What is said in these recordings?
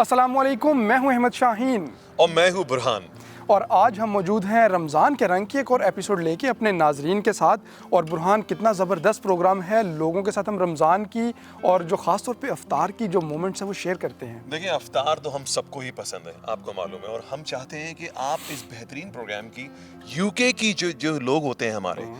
السلام علیکم، میں ہوں احمد شاہین اور میں ہوں برہان، اور آج ہم موجود ہیں رمضان کے رنگ کی ایک اور ایپیسوڈ لے کے اپنے ناظرین کے ساتھ. اور برہان، کتنا زبردست پروگرام ہے. لوگوں کے ساتھ ہم رمضان کی اور جو خاص طور پہ افطار کی جو مومنٹس ہیں وہ شیئر کرتے ہیں. دیکھیں افطار تو ہم سب کو ہی پسند ہے، آپ کو معلوم ہے، اور ہم چاہتے ہیں کہ آپ اس بہترین پروگرام کی یو کے کی جو لوگ ہوتے ہیں ہمارے،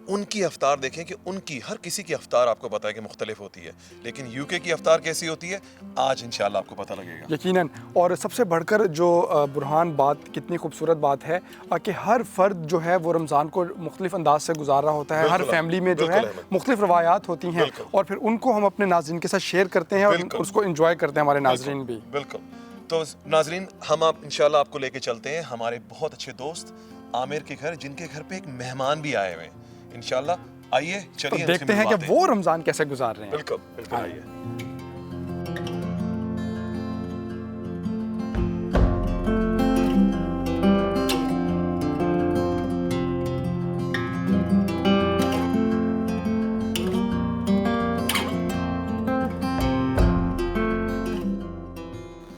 ان کی افطار دیکھیں کہ ان کی ہر کسی کی افطار آپ کو پتہ ہے کہ مختلف ہوتی ہے، لیکن یو کے کی افطار کیسی ہوتی ہے آج انشاءاللہ آپ کو پتہ لگے گا. یقیناً. اور سب سے بڑھ کر جو برہان بات، کتنی خوبصورت بات ہے کہ ہر فرد جو ہے وہ رمضان کو مختلف انداز سے گزار رہا ہوتا ہے. ہر فیملی میں جو ہے مختلف روایات ہوتی ہیں اور پھر ان کو ہم اپنے ناظرین کے ساتھ شیئر کرتے ہیں اور اس کو انجوائے کرتے ہیں ہمارے ناظرین بھی. بالکل. تو ناظرین، ہم آپ انشاءاللہ آپ کو لے کے چلتے ہیں ہمارے بہت اچھے دوست عامر کے گھر، جن کے گھر پہ ایک مہمان بھی آئے ہوئے ہیں. انشاءاللہ آئیے چلیے دیکھتے ہیں کہ وہ رمضان کیسے گزار رہے ہیں. بالکل آئیے.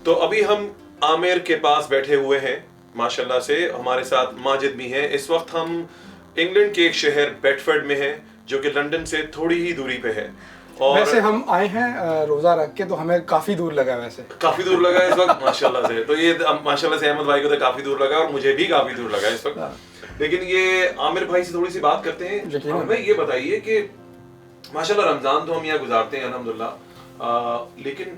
تو ابھی ہم عامر کے پاس بیٹھے ہوئے ہیں ماشاءاللہ سے. ہمارے ساتھ ماجد بھی ہیں. اس وقت ہم انگلینڈ کے ایک شہر بیڈفورڈ میں ہیں جو کہ لندن سے تھوڑی ہی دوری پہ ہے. اور ویسے ہم آئے ہیں روزہ رکھ کے، تو ہمیں کافی دور لگا. ویسے کافی دور لگا اس وقت ماشاءاللہ سے. تو یہ ماشاءاللہ سے احمد بھائی کو تو کافی دور لگا اور مجھے بھی کافی دور لگا اس وقت. لیکن یہ عامر بھائی سے تھوڑی سی بات کرتے ہیں. ہمیں یہ بتائیے کہ ماشاءاللہ رمضان تو ہم یہاں گزارتے ہیں الحمدللہ، لیکن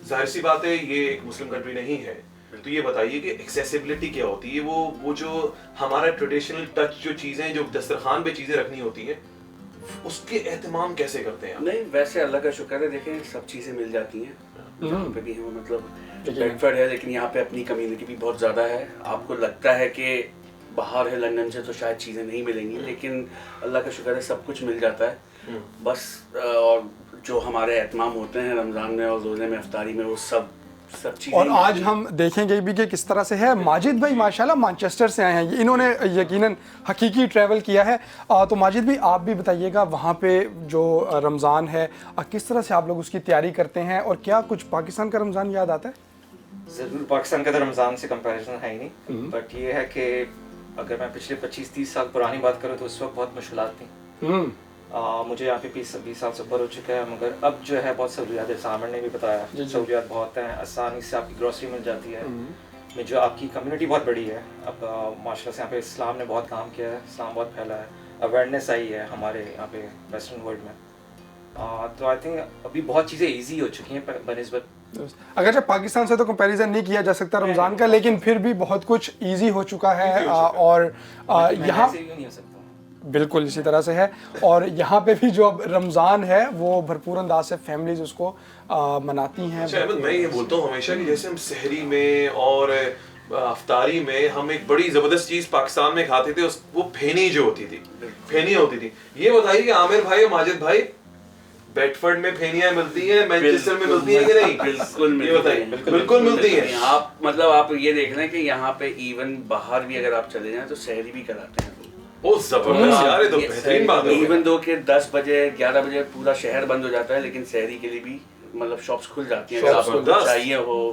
ظاہر سی بات ہے یہ ایک مسلم کنٹری نہیں ہے. تو یہ بتائیے کہ ایکسیسیبلٹی کیا ہوتی ہے، وہ جو ہمارا ٹریڈیشنل ٹچ جو چیزیں جو دسترخوان پہ چیزیں رکھنی ہوتی ہیں اس کے اہتمام کیسے کرتے ہیں آپ؟ نہیں، ویسے اللہ کا شکر ہے، دیکھیں سب چیزیں مل جاتی ہیں یہاں پہ بھی. ہم مطلب بیڈفورڈ ہے لیکن یہاں پہ اپنی کمیونٹی بھی بہت زیادہ ہے. آپ کو لگتا ہے کہ باہر ہے لندن سے تو شاید چیزیں نہیں ملیں گی، لیکن اللہ کا شکر ہے سب کچھ مل جاتا ہے. بس اور جو ہمارے اہتمام ہوتے ہیں رمضان میں اور روزے میں افطاری میں، وہ سب چیزیں. اور آج ہم دیکھیں گے بھی کہ کس طرح سے ہے. ماجد بھائی ماشاءاللہ مانچسٹر سے آئے ہیں، انہوں نے یقیناً حقیقی ٹریول کیا ہے. تو ماجد بھائی آپ بھی بتائیے گا وہاں پہ جو رمضان ہے کس طرح سے آپ لوگ اس کی تیاری کرتے ہیں، اور کیا کچھ پاکستان کا رمضان یاد آتا ہے؟ ضرور پاکستان کا تو رمضان سے کمپیریزن ہے ہی نہیں، بٹ یہ ہے کہ اگر میں پچھلے 25-30 سال پرانی بات کروں تو اس وقت بہت مشکلات تھیں. مجھے یہاں پہ 20 سال سے اوپر ہو چکا ہے، مگر اب جو ہے بہت سہولیات ہے. عامر نے بھی بتایا سہولیات بہت ہیں، آسانی سے آپ کی گروسری مل جاتی ہے. میں جو آپ کی کمیونٹی بہت بڑی ہے اب ماشاءاللہ سے. یہاں پہ اسلام نے بہت کام کیا ہے، اسلام بہت پھیلا ہے، اویئرنیس آئی ہے ہمارے یہاں پہ ویسٹرن ورلڈ میں. تو آئی تھنک ابھی بہت چیزیں ایزی ہو چکی ہیں بنسبت. اگرچہ پاکستان سے تو کمپیریزن نہیں کیا جا سکتا رمضان کا، لیکن پھر بھی بہت کچھ ایزی ہو چکا ہے. اور یہاں نہیں ہو سکتا بالکل اسی طرح سے ہے. اور یہاں پہ بھی جو اب رمضان ہے وہ بھرپور انداز سے فیملیز اس کو مناتی ہیں. اچھا احمد، میں یہ بولتا ہوں ہمیشہ کہ جیسے ہم سحری میں اور افطاری میں ہم ایک بڑی زبردست چیز پاکستان میں کھاتے تھے، وہ پھینی جو ہوتی تھی، پھینی ہوتی تھی. یہ بتائیے کہ عامر بھائی اور ماجد بھائی بیڈفورڈ میں پھینیاں ملتی ہیں، مینچسٹر میں ملتی ہیں کہ نہیں؟ بالکل یہ بتائیے. بالکل ملتی ہیں. آپ مطلب آپ یہ دیکھ رہے ہیں کہ یہاں پہ ایون باہر بھی اگر آپ چلے جائیں تو سحری بھی کراتے ہیں. زبردست یار، یہ تو بہترین بات ہے. ایون دو کہ 10 بجے 11 بجے پورا شہر بند ہو جاتا ہے، لیکن سحری کے لیے بھی مطلب شاپس کھل جاتی ہیں. اگر آپ کو چاہیے ہو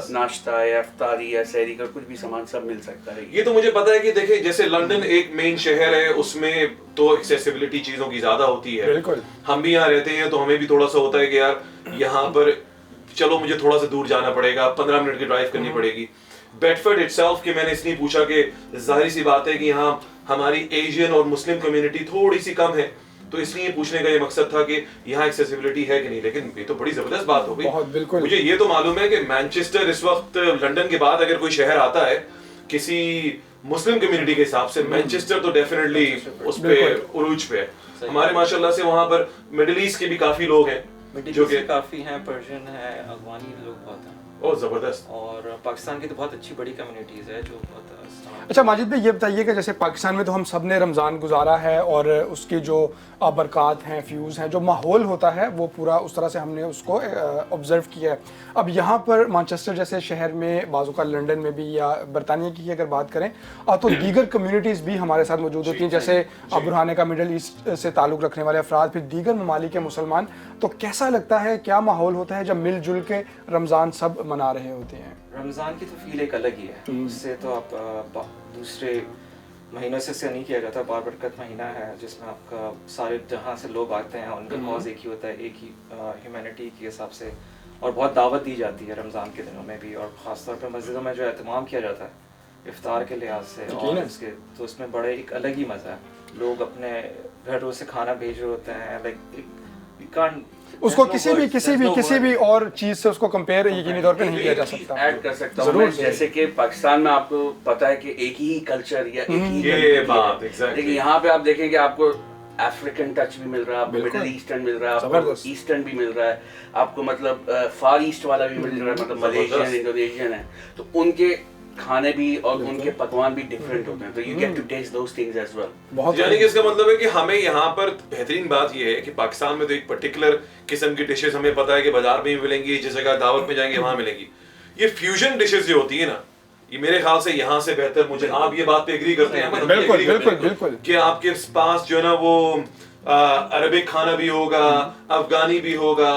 ناشتہ یا افطاری یا سحری کا کچھ بھی سامان سب مل سکتا ہے. یہ تو مجھے پتا ہے کہ دیکھیں جیسے لندن ایک مین شہر ہے، اس میں تو ایکسیسیبلٹی چیزوں کی زیادہ ہوتی ہے. بالکل. ہم بھی یہاں رہتے ہیں تو ہمیں بھی تھوڑا سا ہوتا ہے کہ یار یہاں پر چلو مجھے تھوڑا سا دور جانا پڑے گا، 15 منٹ کی ڈرائیو کرنی پڑے گی. بیڈفورڈ اٹسیلف کہ میں نے اس لیے پوچھا کہ ظاہری سی بات ہے کہ یہاں ہماری ایشین اور مسلم کمیونٹی تھوڑی سی کم ہے، تو اس لیے پوچھنے کا یہ مقصد تھا کہ یہاں ایکسیسیبلٹی ہے کہ نہیں. لیکن یہ تو بڑی زبردست بات ہو گئی. بالکل. مجھے یہ تو معلوم ہے کہ مینچسٹر اس وقت لندن کے بعد اگر کوئی شہر آتا ہے کسی مسلم کمیونٹی کے حساب سے، مینچسٹر تو ڈیفینیٹلی اس پہ عروج پہ ہے. ہمارے ماشاءاللہ سے وہاں پر مڈل ایسٹ کے بھی کافی لوگ ہیں جو کہ کافی ہیں، پرشین ہے، افغانی لوگ بہت ہیں. بہت زبردست. اور پاکستان کی تو بہت اچھی بڑی کمیونٹیز ہے جو بہت अच्छा माजिद भाई ये बताइए कि जैसे पाकिस्तान में तो हम सब ने रमज़ान गुजारा है और उसकी जो बरक़ात हैं, फ्यूज़ हैं, जो माहौल होता है वो पूरा उस तरह से हमने उसको ऑब्ज़र्व किया है। अब यहाँ पर मैनचेस्टर जैसे शहर में, बाज़ू का लंदन में भी या बरतानिया की अगर बात करें तो दीगर कम्युनिटीज़ भी हमारे साथ मौजूद होती हैं, जैसे बुरहाने का मिडल ईस्ट से ताल्लुक़ रखने वाले अफराद, फिर दीगर ममालिक के मुसलमान। तो कैसा लगता है, क्या माहौल होता है जब मिलजुल के रमज़ान सब मना रहे होते हैं? रमज़ान की तो फील एक अलग ही है, उससे तो आप दूसरे महीनों से नहीं किया जाता। बारबरकत महीना है जिसमें आपका सारे जहाँ से लोग आते हैं, उनका कॉज एक ही होता है, एक ही ह्यूमैनिटी के हिसाब से, और बहुत दावत दी जाती है रमज़ान के दिनों में भी, और ख़ासतौर पर मस्जिदों में जो एहतमाम किया जाता है इफ्तार के लिहाज से, और इसके तो उसमें बड़े एक अलग ही मज़ा है। लोग अपने घरों से खाना भेज रहे होते हैं, लाइक उसको किसी भी और चीज से उसको कंपेयर यकीनी तौर पे नहीं किया जा सकता। ऐड कर सकता हूँ मैं, जैसे कि पाकिस्तान में आपको पता है कि एक ही कल्चर या एक ही लेकिन यहाँ पे आप देखेंगे आपको अफ्रीकन टच भी मिल रहा है, आपको मिडिल ईस्टर्न मिल रहा है, आपको ईस्टर्न भी मिल रहा है, आपको मतलब फार ईस्ट वाला भी मिल रहा है, मतलब मलेशियन, इंडोनेशियन है, तो उनके खाने भी और उनके पकवान भी डिफरेंट होते हैं, तो you get to taste those things as well. यानी कि इसका मतलब है कि हमें यहाँ पर बेहतरीन बात ये है कि पाकिस्तान में तो एक पर्टिकुलर किस्म की डिशेस हमें पता है कि बाजार में भी मिलेंगी, जिस जगह दावत में जाएंगे वहां मिलेंगी। ये फ्यूजन डिशेस जो होती है ना, ये मेरे ख्याल से यहाँ से बेहतर, मुझे आप ये बात पे एग्री करते हैं? बिल्कुल कि आपके पास जो है ना वो अरबिक खाना भी होगा, अफगानी भी होगा,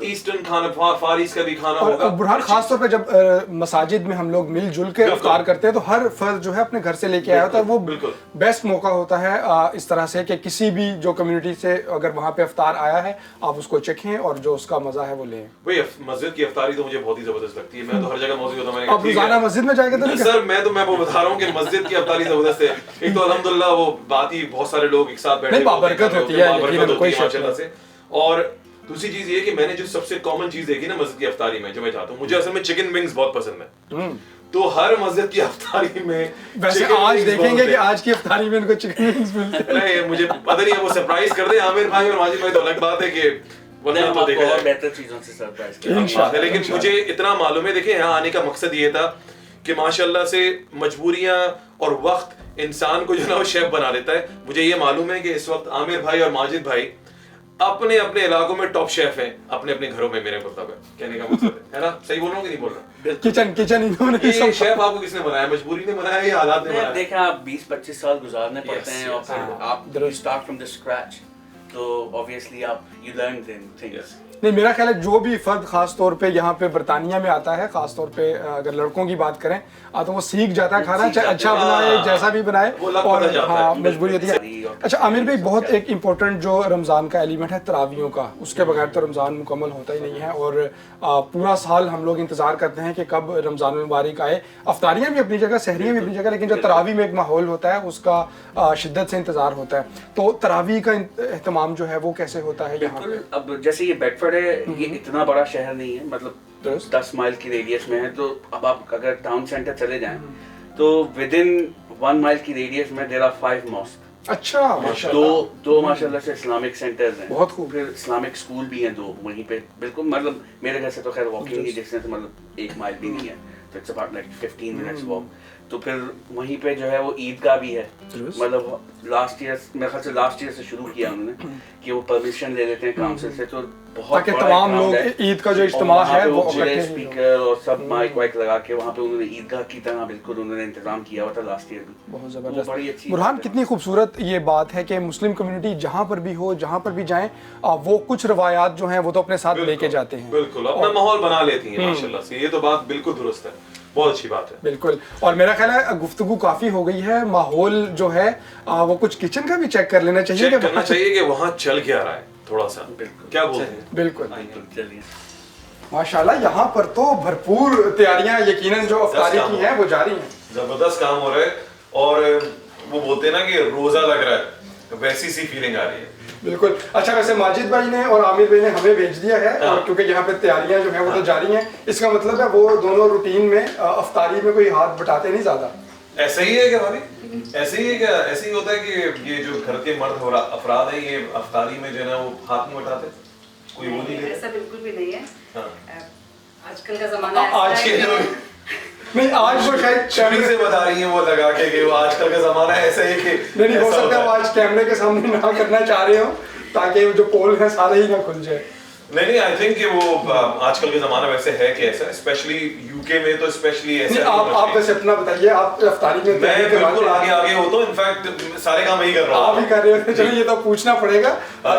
ईस्टर्न खाना, फार ईस्ट का भी खाना होगा। बुरहान खास तौर पे जब मसाजिद में हम लोग मिलजुल के इफ्तार करते हैं तो हर फर्द जो है अपने घर से लेके आया होता है, वो बेस्ट मौका होता है इस तरह से कि किसी भी जो कम्युनिटी से अगर वहाँ पे इफ्तार आया है आप उसको चखें और जो उसका मजा है वो लें। भाई मस्जिद की इफ्तारी तो मुझे बहुत ही जबरदस्त लगती है, मैं तो हर जगह मौजूद होता हूं। आप रोजाना मस्जिद में जाएंगे तो सर मैं वो बता रहा हूँ कि मस्जिद की इफ्तारी जबरदस्त है। एक तो अल्हम्दुलिल्लाह वो बात ही, बहुत सारे लोग एक साथ बैठे बाबरकत होती है माशाल्लाह से। और दूसरी चीज ये कि मैंने जो सबसे कॉमन चीज देखी ना मस्जिद की इफ्तारी में, जो मैं चाहता हूँ, मुझे असल में चिकन विंग्स बहुत पसंद है, तो हर मस्जिद की इफ्तारी में वैसे आज देखेंगे कि आज की इफ्तारी में इनको चिकन विंग्स मिलते हैं। मुझे पता नहीं है, वो सरप्राइज कर दे आमिर भाई और माजिद भाई तो अलग बात है कि वरना तो देखा जाए बेहतर चीजों से सरप्राइज करेंगे। लेकिन मुझे इतना मालूम है, देखिए यहाँ आने का मकसद ये था कि माशाल्लाह से मजबूरियां और वक्त इंसान को जो ना वो शेफ बना देता है। मुझे ये मालूम है कि इस वक्त आमिर भाई और माजिद भाई अपने अपने इलाकों में टॉप शेफ हैं, अपने अपने घरों में, मेरे मतलब कहने का मतलब है ना? सही बोल रहा हूँ कि नहीं बोल रहा? किचन इन्होंने ये शेफ आपको किसने बनाया? मजबूरी ने बनाया या हालात ने बनाया? देखा, आप 20-25 साल गुजारने पड़ते हैं और फिर आप स्टार्ट फ्रॉम द स्क्रैच, तो ऑब्वियसली आप यू लर्न थिंग्स। नहीं, मेरा ख्याल है जो भी फर्द खास तौर पे यहाँ पे बरतानिया में आता है, खास तौर पे अगर लड़कों की बात करें तो वो सीख जाता है खाना, चाहे अच्छा बनाए जैसा भी बनाए, और हाँ मजबूरी होती है। अच्छा आमिर भाई, बहुत एक इम्पोर्टेंट जो रमज़ान का एलिमेंट है तरावियों का, उसके बगैर तो रमज़ान मुकम्मल होता ही नहीं है, और पूरा साल हम लोग इंतज़ार करते हैं कि कब रमज़ान मुबारक आए। अफ्तारियाँ भी अपनी जगह, सहरियाँ भी अपनी जगह, लेकिन जो तरावी में एक माहौल होता है उसका शिद्दत से इंतज़ार होता है। तो तरावी का एहतमाम जो है वो कैसे होता है यहाँ पे? अब जैसे ये बेडफोर्ड है, ये इतना बड़ा शहर नहीं है, मतलब 10 माइल की रेडियस में है, तो अब आप अगर टाउन सेंटर चले जाएं तो विद इन 1 माइल की रेडियस में देयर आर 5 मॉस्क। अच्छा, माशाल्लाह। दो माशाल्लाह से इस्लामिक सेंटर्स हैं, बहुत खूब। फिर इस्लामिक स्कूल भी हैं 2 वहीं पे, बिल्कुल मतलब मेरे घर से तो खैर वॉकिंग की डिस्टेंस मतलब 1 माइल भी नहीं है, तो it's about like 15 minutes walk. तो फिर वहीं पे जो है वो ईदगाह भी है, मतलब लास्ट ईयर मेरे ख्याल से लास्ट ईयर से शुरू किया उन्होंने कि वो परमिशन ले लेते हैं काउंसिल से, तो बहुत ताकि तमाम लोग ईद का जो इज्तिमा है वो स्पीकर और सब माइक वाइक लगा के वहाँ पे उन्होंने ईदगाह की तरह बिल्कुल उन्होंने इंतजाम किया हुआ था लास्ट ईयर भी। बहुत जबरदस्त। बुरहान, कितनी खूबसूरत ये बात है कि मुस्लिम कम्युनिटी जहाँ पर भी हो, जहाँ पर भी जाएं, वो कुछ रवायात जो हैं वो तो अपने साथ लेके जाते हैं, बिल्कुल अपना माहौल बना लेती हैं माशाल्लाह से। ये तो बात बिल्कुल दुरुस्त है, बहुत अच्छी बात है। बिल्कुल। और मेरा ख्याल है गुफ्तगू काफी हो गई है, माहौल जो है वो कुछ किचन का भी चेक कर लेना चाहिए, चेक करना चाहिए कि वहाँ चल क्या रहा है थोड़ा सा, क्या बोलते हैं? बिल्कुल। चलिए, माशाल्लाह यहाँ पर तो भरपूर तैयारियां यकीनन जो अफ्तारी की हैं वो जारी हैं। जबरदस्त काम हो रहा है, और वो बोलते हैं ना कि रोजा लग रहा है, वैसी सी फीलिंग आ रही है। बिल्कुल। अच्छा, वैसे माजिद भाई ने और आमिर भाई ने हमें भेज दिया है, और क्योंकि यहाँ पे तैयारियां जो हैं वो तो जारी हैं, इसका मतलब है वो दोनों रूटीन में अफ्तारी में कोई हाथ बटाते नहीं ज्यादा। ऐसा ही है क्या भाभी? ऐसे ही है क्या? ऐसे ही होता है कि ये जो घर के मर्द और अफराद हैं, ये अफ्तारी में जो है ना वो हाथ नहीं उठाते, कोई वो नहीं? ऐसा बिल्कुल भी नहीं है। हाँ। आजकल का जमाना आज के नहीं आज वो शायद छुरी से बता रही हैं वो लगा के कि वो आजकल का जमाना ऐसा है कि नहीं हो सकता वो आज कैमरे के सामने ना करना चाह रहे हो ताकि जो पोल है सारे ही ना खुल जाए। नहीं आई थिंक कि वो आजकल के जमाना वैसे है कि ऐसा, स्पेशली यूके में तो स्पेशली ऐसा। आप वैसे अपना बताइए, आप इफ्तारी में मैं बिल्कुल आगे होता हूँ, इनफैक्ट सारे काम यही कर रहा हूँ। आप ही कर रहे हो, चलिए ये तो पूछना पड़ेगा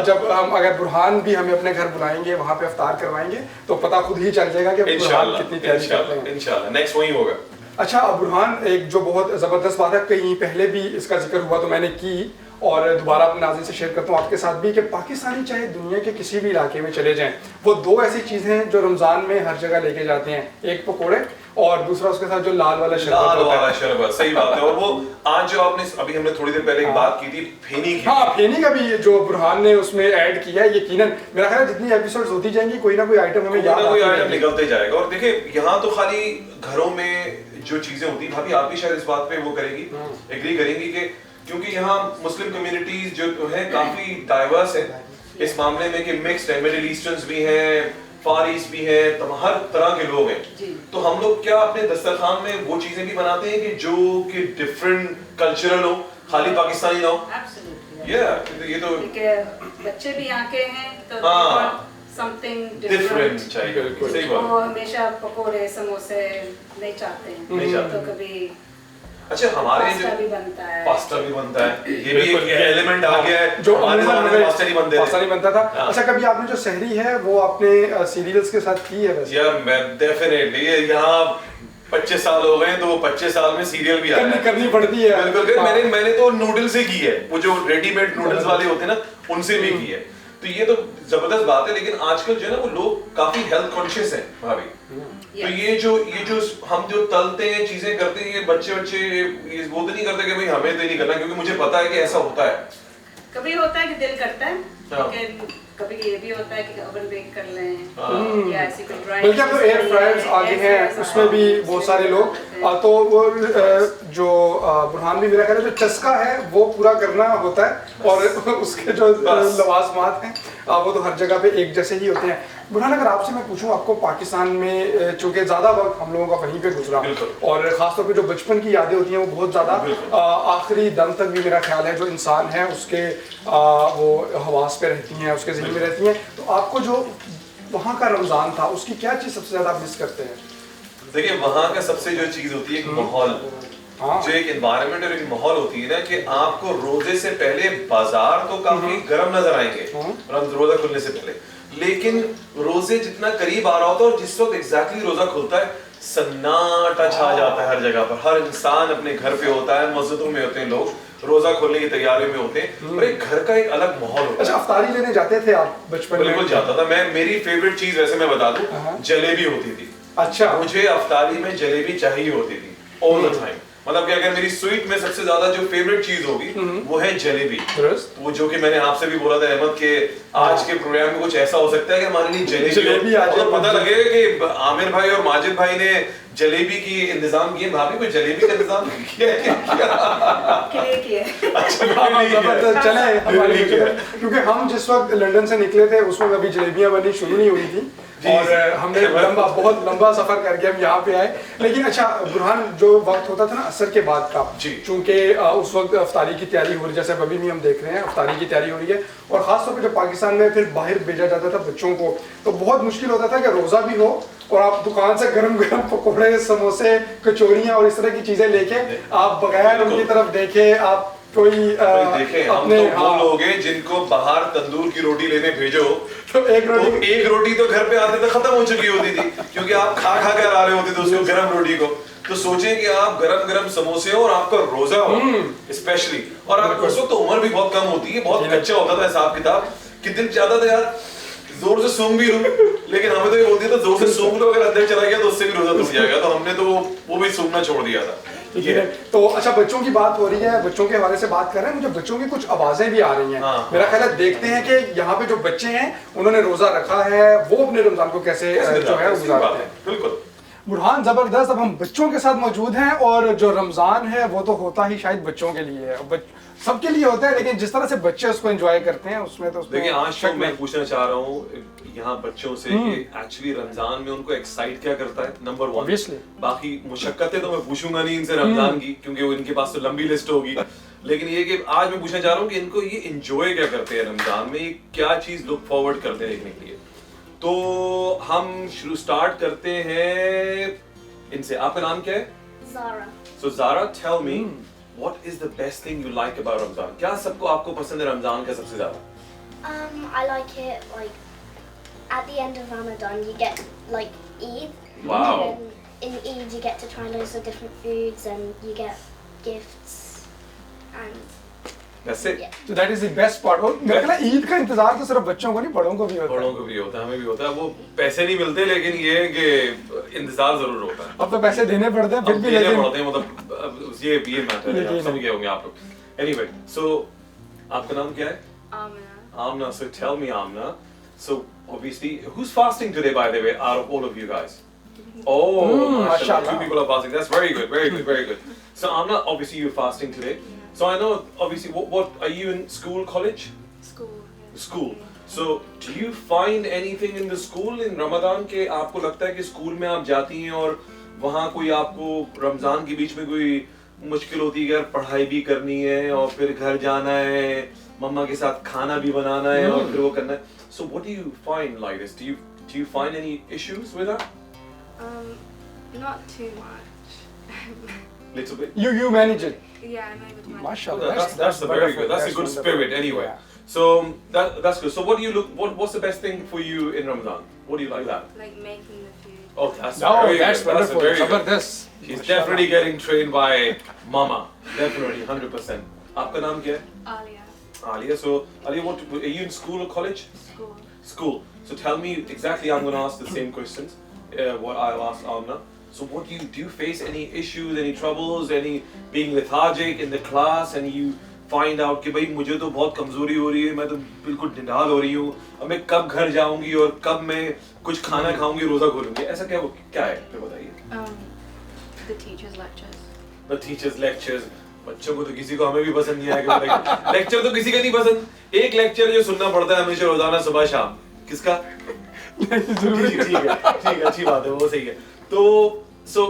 जब अगर बुरहान भी हमें अपने घर बुलाएंगे वहाँ पे इफ्तार करवाएंगे तो पता खुद ही चल जाएगा कि बुरहान कितनी तैयारी करते हैं। इंशाल्लाह नेक्स्ट वही होगा। अच्छा बुरहान, एक जो बहुत ज़बरदस्त बात है, कहीं पहले भी इसका जिक्र हुआ तो मैंने की और दोबारा अपने नाज़रीन से शेयर करता हूँ आपके साथ भी कि पाकिस्तानी चाहे दुनिया के किसी भी इलाके में चले जाएं, वो दो ऐसी चीज़ें हैं जो रमज़ान में हर जगह लेके जाते हैं, एक पकोड़े और दूसरा उसके साथ जो लाल वाला शरबत। सही बात है। और वो आज जो आपने अभी हमने थोड़ी देर पहले एक बात की थी फेनी की, हाँ फेनी का भी जो बुरहान ने उसमें ऐड किया है, यकीनन मेरा ख्याल है जितनी एपिसोड्स होती जाएंगी कोई ना कोई आइटम हमें याद कोई आइटम निकलते जाएगा। और देखिए यहाँ तो खाली घरों में जो चीजें होती, भाभी आप भी शायद इस बात पे वो करेगी, एग्री करेंगी कि क्योंकि यहाँ मुस्लिम कम्युनिटीज जो है काफी डाइवर्स है इस मामले में कि मिक्स्ड है, मिडिल ईस्टर्न्स भी हैं, फार ईस्ट भी है, हर तरह के लोग हैं। तो हम लोग क्या अपने दस्तरखान में वो चीजें भी बनाते हैं कि जो कि डिफरेंट कल्चरल हो, खाली पाकिस्तानी ना हो। ये तो बच्चे भी यहाँ के हैं तो समथिंग डिफरेंट चाहिए। सही बात। वो हमेशा पकोड़े समोसे नहीं चाहते हैं, तो कभी अच्छा हमारे पास्ता भी बनता है, पास्ता भी बनता है, ये भी एक एलिमेंट आ गया है जो हमारे ज़माने में पास्ता नहीं बनता था। अच्छा कभी आपने जो सहरी है वो आपने सीरियल्स के साथ की है वैसे? यार मैं डेफिनेटली यहाँ 25 साल हो गए तो वो 25 साल में सीरियल भी करनी पड़ती है। बिल्कुल मैंने तो नूडल्स से की है, वो जो रेडीमेड नूडल्स वाले होते हैं ना उनसे भी की है। तो ये तो जबरदस्त बात है। लेकिन आजकल जो है ना वो लोग काफी हेल्थ कॉन्शियस हैं भाभी। तो ये जो हम जो तलते हैं चीजें करते हैं, ये बच्चे वो तो नहीं करते कि भाई हमें तो नहीं करना, क्योंकि मुझे पता है कि ऐसा होता है। कभी होता है कि दिल करता है, लेकिन कभी ये भी होता है कि ओवन बेक कर लें या ऐसी कोई ड्राई, बल्कि अब तो एयर फ्रायर्स आ गए हैं उसमें भी बहुत सारे लोग। तो वो जो बुरहान भी मेरा ख्याल है जो चस्का है वो पूरा करना होता है और उसके जो लवाजमात हैं वो तो हर जगह पे एक जैसे ही होते हैं। बुरहान अगर आपसे मैं पूछूं, आपको पाकिस्तान में चूंकि ज़्यादा वक्त हम लोगों का वहीं पे गुजरा और ख़ासतौर पे जो बचपन की यादें होती हैं वो बहुत ज़्यादा आखिरी दम तक भी मेरा ख्याल है जो इंसान है उसके वो हवास पे रहती हैं, उसके ज़हन में रहती हैं। तो आपको जो वहाँ का रमज़ान था उसकी क्या चीज़ सबसे ज़्यादा आप मिस करते हैं? देखिए वहाँ का सबसे जो चीज़ होती है एक माहौल, जो एक एनवायरनमेंट और एक माहौल होती है ना कि आपको रोजे से पहले बाजार तो काफी गर्म नजर आएंगे रोजा खुलने से पहले, लेकिन रोजे जितना करीब आ रहा होता है और जिस वक्त एग्जैक्टली रोजा खुलता है सन्नाटा छा जाता है हर जगह पर। हर इंसान अपने घर पे होता है, मस्जिदों में होते हैं लोग, रोजा खोलने की तैयारी में होते हैं और एक घर का एक अलग माहौल होता है। अच्छा अफ्तारी लेने जाते थे आप बचपन में? बिल्कुल जाता था मैं। मेरी फेवरेट चीज वैसे मैं बता दूं, जलेबी होती थी। अच्छा मुझे अफ्तारी में जलेबी चाहिए होती थी ऑल द टाइम। मतलब कि अगर मेरी स्वीट में सबसे ज्यादा जो फेवरेट चीज होगी वो है जलेबी। वो जो कि मैंने आपसे भी बोला था अहमद के आज के प्रोग्राम में कुछ ऐसा हो सकता है कि हमारे लिए जलेबी तो पता लगेगा कि आमिर भाई और माजिद भाई ने जलेबी की इंतजाम किए। भाभी कोई जलेबी का इंतजाम किया है अच्छा चले, क्योंकि हम जिस वक्त लंदन से निकले थे उस वक्त अभी जलेबियां बननी शुरू नहीं हुई थी और हमने बहुत लंबा सफर करके हम यहाँ पे आए। लेकिन अच्छा बुरहान, जो वक्त होता था ना असर के बाद का, चूंकि उस वक्त अफ्तारी की तैयारी हो रही है, जैसे अभी भी हम देख रहे हैं अफ्तारी की तैयारी हो रही है और खासतौर पर जब पाकिस्तान में फिर बाहर भेजा जाता था बच्चों को तो बहुत मुश्किल होता था कि रोज़ा भी हो और आप दुकान से गरम गरम पकौड़े समोसे कचौड़ियाँ और इस तरह की चीज़ें लेके आप बगैर उनकी तरफ देखे आप कोई देखे हम तो वो लोग हैं जिनको बाहर तंदूर की रोटी लेने भेजो तो एक रोटी तो घर पे आते तक खत्म हो चुकी होती थी क्योंकि आप खा कर आ रहे होते थे उसको गरम रोटी को। तो सोचें कि आप गरम गरम समोसे हो और आपका रोजा हो स्पेशली, और आप उस वक्त तो उम्र भी बहुत कम होती है, बहुत कच्चा होता था हिसाब किताब कि दिल चाहता था यार जोर से सूंघ भी लूं, लेकिन हमें तो ये बोलती था जोर से सूंघ लो, अगर अंदर चला गया तो उससे भी रोजा टूट जाएगा। तो हमने तो वो भी सूंघना छोड़ दिया था। ठीक है। तो अच्छा बच्चों की बात हो रही है, बच्चों के हवाले से बात कर रहे हैं, मुझे बच्चों की कुछ आवाजें भी आ रही हैं। मेरा ख्याल है देखते हैं कि यहाँ पे जो बच्चे हैं उन्होंने रोजा रखा है वो अपने रमजान को कैसे जो है गुजारते हैं। बिल्कुल बुरहान जबरदस्त। अब हम बच्चों के साथ मौजूद हैं और जो रमजान है वो तो होता ही शायद बच्चों के लिए है। सबके लिए होता है, लेकिन जिस तरह से बच्चे उसको एंजॉय करते हैं उसमें तो देखिए आज तो मैं पूछना चाह रहा हूँ यहाँ बच्चों से कि एक्चुअली रमजान में उनको एक्साइट क्या करता है, नंबर 1। Obviously. बाकी मुशक्कतें तो मैं पूछूंगा नहीं इनसे रमजान की, क्योंकि वो इनके पास तो लंबी लिस्ट होगी, लेकिन ये कि आज मैं पूछना चाह रहा हूँ कि इनको ये एंजॉय क्या करते हैं रमजान में, ये क्या चीज लुक फॉरवर्ड करते हैं देखने के लिए। तो हम स्टार्ट करते हैं इनसे। आपका नाम क्या है? Zara. So Zara, tell me, what is the best thing you like about Ramadan? क्या सबको आपको पसंद है रमजान का सबसे ज्यादा? I like it like at the end of Ramadan you get like Eid. Wow. And in Eid you get to try loads of different foods and you get gifts and That's it. yeah. तो that is the best part. और मेरा ख्याल है ईद का इंतजार तो सिर्फ बच्चों को नहीं, बड़ों को भी होता बड़ों है। को भी होता है, हमें भी होता है। वो पैसे नहीं मिलते, लेकिन ये है कि इंतजार जरूर होता है। अब तो पैसे देने पड़ते हैं फिर अब भी, देने लेकिन पड़ते हैं, मतलब ये मैटर है, आप समझ गए होंगे आप लोग। Anyway, so आपका नाम क्या है? Amna. Amna. So tell me, Amna. So obviously, who's fasting today, by the way, out of all of you guys? Oh, mashallah. mashallah. 2 people are fasting. That's very good, very good, very good. So Amna, obviously you're fasting today. So I know, obviously, what are you in school, college? School. Yeah. School. So do you find anything in the school in Ramadan के आपको लगता है कि school में आप जाती हैं और वहाँ कोई आपको रमजान के बीच में कोई मुश्किल होती है, यार पढ़ाई भी करनी है और फिर घर जाना है, मम्मा के साथ खाना भी बनाना है और फिर वो करना है। So what do you find like this? Do you find any issues with that? Not too much. Little bit. you manage it. Yeah, I'm able to manage. Mashallah. That's a very wonderful. good. That's a good wonderful. spirit anyway. Yeah. So that's good. So what do you look? What's the best thing for you in Ramadan? What do you like that? Like making the food. Oh, that's Oh, very that's good. wonderful. very good. Zabardast. She's Mashallah. definitely getting trained by Mama. Definitely, 100%. आपका नाम क्या है? Alia. Alia. So Alia, what are you in school or college? School. School. So tell me exactly. I'm going to ask the same questions. What I'll ask Amna. So what do you face any issues, any troubles, any being lethargic in the class, and you find out कि भाई मुझे तो बहुत कमजोरी हो रही है, मैं तो बिल्कुल ढिंढाल हो रही हूँ, अब मैं कब घर जाऊंगी और कब मैं कुछ खाना खाऊंगी, रोजा खोलूंगी, ऐसा क्या है फिर बताइए। The teachers' lectures. The teachers' lectures. बच्चों को तो किसी को, हमें भी पसंद नहीं आएगा लेक्चर तो किसी का नहीं पसंद। एक लेक्चर जो सुनना पड़ता है हमेशा रोजाना सुबह शाम, किसका? ठीक है, अच्छी बात है, वो सही है। तो so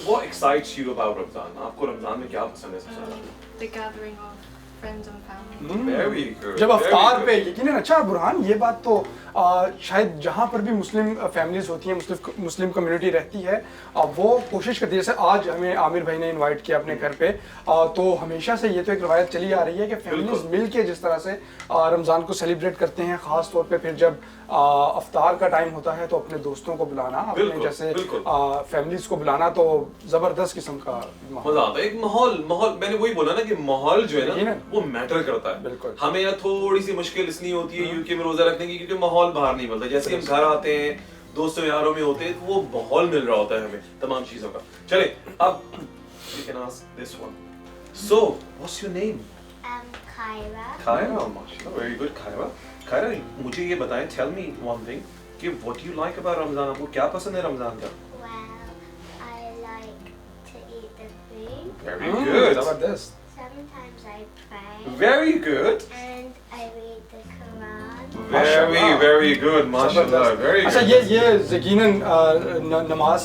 what excites you about Ramadan? आपको रमजान में क्या पसंद है सबसे ज्यादा? The gathering of friends and family. Very good. जब very अफ्तार good. पे यकीनन। अच्छा बुरहान, ये बात तो शायद जहाँ पर भी मुस्लिम फैमिलीज होती हैं, मुस्लिम कम्युनिटी रहती है, वो कोशिश करती है। जैसे आज हमें आमिर भाई ने इनवाइट किया अपने घर पे, तो हमेशा से ये तो एक रवायत चली आ रही है कि फैमिलीज मिल के जिस तरह से रमज़ान को सेलिब्रेट करते हैं, ख़ास तौर पे फिर जब अफ्तार का टाइम होता है तो अपने दोस्तों को बुलाना, अपने जैसे फैमिलीज को बुलाना, तो ज़बरदस्त किस्म का मजा आता है। एक माहौल मैंने वही बोला ना कि माहौल जो है ना वो मैटर करता है। बिल्कुल। हमें यहाँ थोड़ी सी मुश्किल इसलिए होती है यूके में रोजा रखने की, क्योंकि माहौल बाहर नहीं मिलता। जैसे हम घर आते हैं, दोस्तों यारों में होते हैं, तो वो माहौल मिल रहा होता है हमें तमाम चीजों का। चले अब you can ask this one. So what's your name? Kyra. Kyra, mashallah, very good Kyra. Kyra, मुझे ये बताएं, tell me one thing कि what do you like about Ramadan? आपको क्या पसंद है रमजान का? Well, I like to eat the food. Very good. ज़बरदस्त। Sometimes I pray. Very good. And I read the Quran. Very good, mashallah. Very अच्छा, good. ये यकीनन नमाज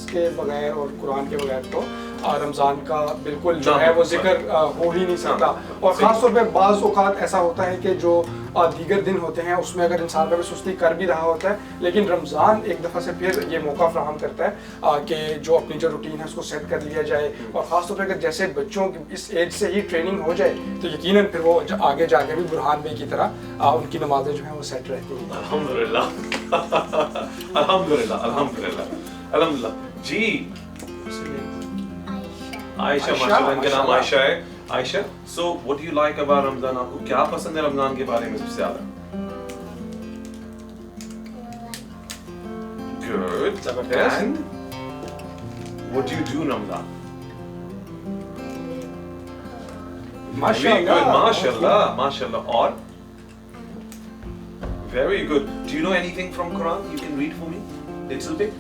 के बगैर और कुरान के बगैर तो रमज़ान का बिल्कुल जो है वो जिक्र हो ही नहीं सकता। और ख़ास तौर पे बाज़ औक़ात ऐसा होता है कि जो दीगर दिन होते हैं उसमें अगर इंसान कभी सुस्ती कर भी रहा होता है, लेकिन रमज़ान एक दफ़ा से फिर ये मौका फ़राहम करता है कि जो अपनी जो रूटीन है उसको सेट कर लिया जाए। और ख़ास तौर पे अगर जैसे बच्चों की इस एज से ही ट्रेनिंग हो जाए तो यकीनन फिर वो आगे जाके भी बुरहान भाई की तरह उनकी नमाज़ें जो हैं वो सेट रहती हैं। अल्हम्दुलिल्लाह अल्हम्दुलिल्लाह अल्हम्दुलिल्लाह अल्हम्दुलिल्लाह। जी आयशा, माशाल्लाह इनका नाम आयशा है। Ayesha, so what do you like about Ramadan? आपको क्या पसंद है रमजान के बारे में सबसे ज्यादा? Good. And what do you do in Ramadan? Very good, mashallah, mashallah. Or very good. Do you know anything from Quran? You can read for me, little bit.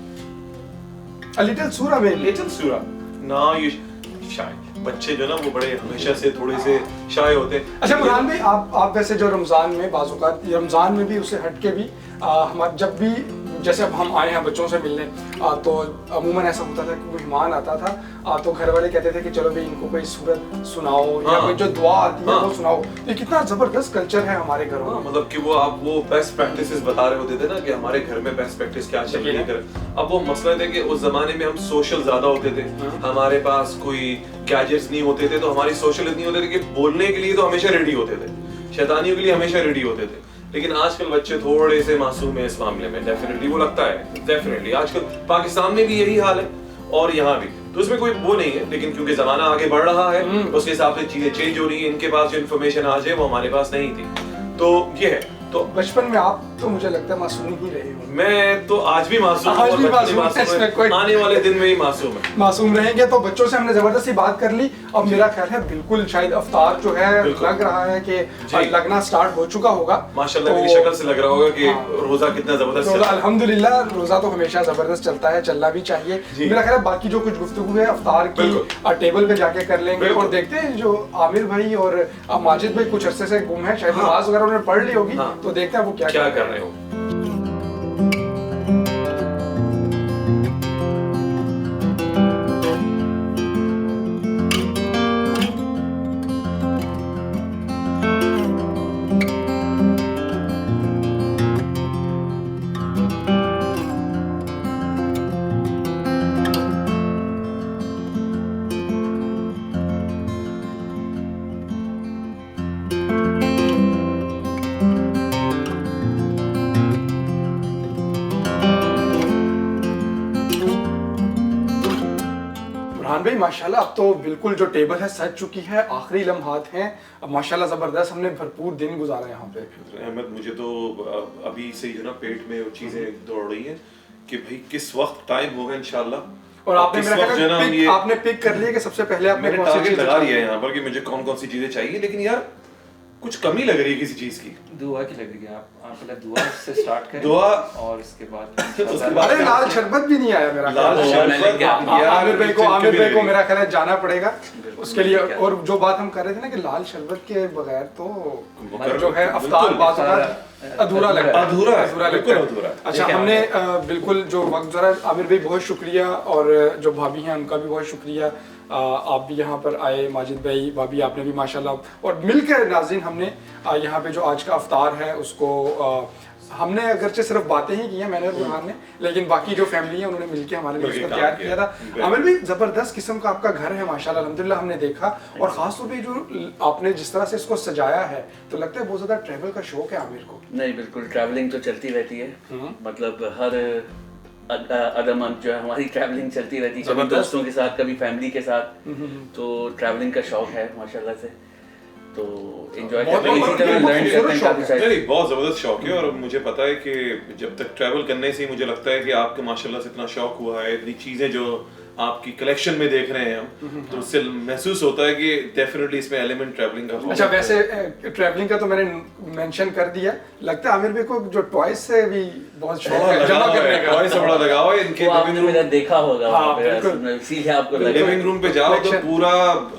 A little surah maybe. Little surah. Now शाय बच्चे जो ना वो बड़े हमेशा से थोड़े से शाय होते हैं. अच्छा बुरहान भाई, आप वैसे जो रमज़ान में बाज़-औक़ात रमज़ान में भी उससे हट के भी हमारे जब भी जैसे अब हम आए हैं बच्चों से मिलने तो अमूमन ऐसा होता था कि मेहमान आता था तो घर वाले कहते थे कि चलो भाई इनको कोई सूरत सुनाओ या कोई जो दुआ आती है वो सुनाओ. ये कितना ज़बरदस्त कल्चर है हमारे घरों में. मतलब कि वो बेस्ट प्रैक्टिसेस बता रहे होते थे ना कि हमारे घर में बेस्ट प्रैक्टिस क्या चल रही है. अब वो मसला था कि उस जमाने में हम सोशल ज्यादा होते थे, हमारे पास कोई गैजेट्स नहीं होते थे, तो हमारी सोशल इतनी होते थे कि बोलने के लिए तो हमेशा रेडी होते थे, शैतानियों के लिए हमेशा रेडी होते थे. लेकिन आजकल बच्चे थोड़े से मासूम हैं इस मामले में. डेफिनेटली वो लगता है, डेफिनेटली आजकल पाकिस्तान में भी यही हाल है और यहाँ भी, तो इसमें कोई वो नहीं है. लेकिन क्योंकि जमाना आगे बढ़ रहा है उसके हिसाब से चीजें चेंज हो रही है. इनके पास जो इन्फॉर्मेशन आज है वो हमारे पास नहीं थी, तो ये है. तो बचपन में आप तो मुझे लगता है मासूम ही रहे हो. मैं तो आज भी मासूम हूं, आज भी मासूम है. आने वाले दिन में ही मासूम रहेंगे. तो बच्चों से हमने जबरदस्ती बात कर ली. अब मेरा ख्याल है बिल्कुल शायद अफ्तार जो है लग रहा है कि लगना स्टार्ट हो चुका होगा. माशाल्लाह मेरी शक्ल से लग रहा होगा कि रोजा कितना जबरदस्त रोजा. अल्हम्दुलिल्लाह रोजा तो हमेशा जबरदस्त चलता है, चलना भी चाहिए. मेरा ख्याल है बाकी जो कुछ गुफ्तगू है अफ्तार की टेबल पे जाके कर लेंगे. और देखते हैं जो आमिर भाई और माजिद भाई कुछ अरसे से गुम है, शायद नमाज वगैरह उन्होंने पढ़ ली होगी, तो देखते हैं वो क्या कर रहे हो. भाई माशाल्लाह अब तो बिल्कुल जो टेबल है सज चुकी है, आखिरी लम्हात हैं. अब माशाल्लाह ज़बरदस्त हमने भरपूर दिन गुजारा यहाँ पे. अहमद मुझे तो अभी से जो ना पेट में वो चीज़ें दौड़ रही हैं कि भाई किस वक्त टाइम होगा इंशाल्लाह. और आपने मेरा ख्याल आपने पिक कर लिया कि सबसे पहले आपने मैंने टारगेट लगा लिया है यहाँ पर कि मुझे कौन कौन सी चीज़ें चाहिए. लेकिन यार कुछ कमी लग रही है किसी चीज़ की. दुआ की लग रही है. आप पहले दुआ से स्टार्ट करें, दुआ और उसके बाद अरे लाल शरबत भी नहीं आया मेरा. लाल शरबत आमिर भाई को मेरा ख्याल है जाना पड़ेगा उसके लिए. और जो बात हम कर रहे थे ना कि लाल शरबत के बगैर तो जो है अफ्तार अधूरा लगता है. अधूरा. अच्छा हमने बिल्कुल जो वक्त गुजारा. आमिर भाई बहुत शुक्रिया, और जो भाभी हैं उनका भी बहुत शुक्रिया. आप भी यहाँ पर आए, माजिद भाई भाभी आपने भी माशाल्लाह. और मिलकर नाज़रीन हमने यहाँ पे जो आज का अफ्तार है उसको हमने अगरचे सिर्फ बातें ही की हैं मैंने और बुरहान ने, लेकिन बाकी जो फैमिली है उन्होंने मिलकर हमारे लिए उसको तैयार किया था. आमिर भाई ज़बरदस्त किस्म का आपका घर है माशाल्लाह अल्हम्दुलिल्लाह हमने देखा. और ख़ास तौर पे जो आपने जिस तरह से इसको सजाया है तो लगता है बहुत ज़्यादा ट्रैवल का शौक है आमिर को. नहीं बिल्कुल, ट्रैवलिंग तो चलती रहती है. मतलब हर अदर मंथ जो है हमारी ट्रैवलिंग चलती रहती है, कभी दोस्तों के साथ कभी फैमिली के साथ. तो ट्रैवलिंग का शौक है माशाल्लाह से, तो एंजॉय करते हैं, इसी तरह लर्न करते हैं काफी सारे. नहीं बहुत ज़बरदस्त शौक है. और मुझे पता है कि जब तक ट्रैवल करने से ही मुझे लगता है कि आपको माशाल्लाह से इतना शौक हुआ है, इतनी चीज़ें जो आपकी कलेक्शन में देख रहे हैं हम, तो उससे महसूस होता है कि डेफिनेटली इसमें एलिमेंट ट्रैवलिंग का. अच्छा वैसे ट्रैवलिंग का तो मैंने मेंशन कर दिया. लगता है आमिर भाई को जो टॉयज से भी बहुत शौक है जमा करने का. टॉयज से बड़ा लगाव है. इनके आपने मेरा देखा होगा वहां पे, इसीलिए आपको लिविंग रूम पे जाओ तो पूरा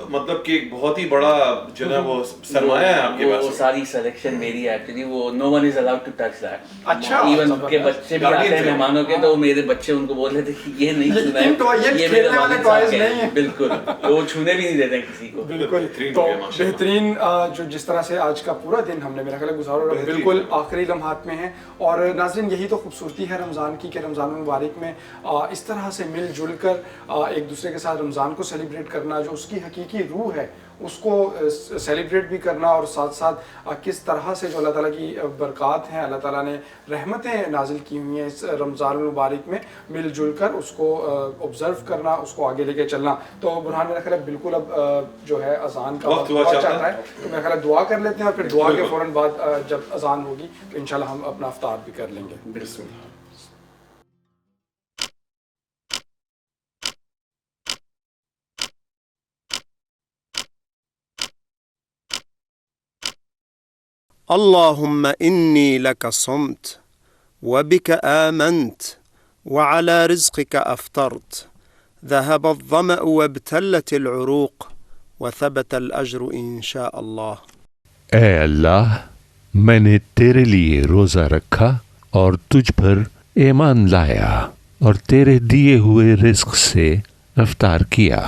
मतलब कि एक बहुत ही बड़ा जो है वो सरमाया है आपके पास. वो सारी सिलेक्शन मेरी है एक्चुअली. वो no one is allowed to touch that. अच्छा इवन के बच्चे भी आते हैं मेहमानों के, तो मेरे बच्चे उनको बोल रहे थे कि ये नहीं छूना है, ये खेलने वाले टॉयज नहीं है. बिल्कुल, वो छूने भी नहीं देते किसी को. बिल्कुल. तो बेहतरीन जो जिस तरह से आज का पूरा दिन हमने मेरा ख्याल गुजारा, बिल्कुल आखिरी लम्हात में है. और नाज़रीन यही तो खूबसूरती है रमज़ान की कि रमज़ान मुबारक में इस तरह से मिलजुल कर एक दूसरे के साथ रमज़ान को सेलिब्रेट करना, जो उसकी हकीकी रूह है उसको सेलिब्रेट भी करना, और साथ साथ किस तरह से जो अल्लाह ताला की बरक़ात हैं, अल्लाह ताला ने रहमतें नाजिल की हुई हैं इस रमज़ान मुबारक में, मिलजुल कर उसको ऑब्ज़र्व करना, उसको आगे लेके चलना. तो बुरहान मेरा ख्याल है बिल्कुल अब जो है अज़ान का वक्त चाहता है, तो मेरा ख्याल है दुआ कर लेते हैं, और फिर दुआ के फ़ौरन बाद जब अज़ान होगी तो इंशाल्लाह हम अपना अफ्तार भी कर लेंगे. बिस्मिल्लाह. اللهم إني لك صمت وبك آمنت وعلى رزقك أفطرت ذهب الظمأ وابتلت العروق وثبت الأجر إن شاء الله. اے اللہ، میں نے تیرے لیے روزہ رکھا اور تجھ پر ایمان لایا اور تیرے دیے ہوئے رزق سے رفتار کیا،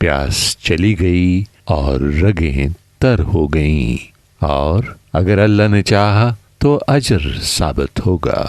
پیاس چلی گئی اور رگیں تر ہو گئیں، اور اگر اللہ نے چاہا تو اجر ثابت ہوگا.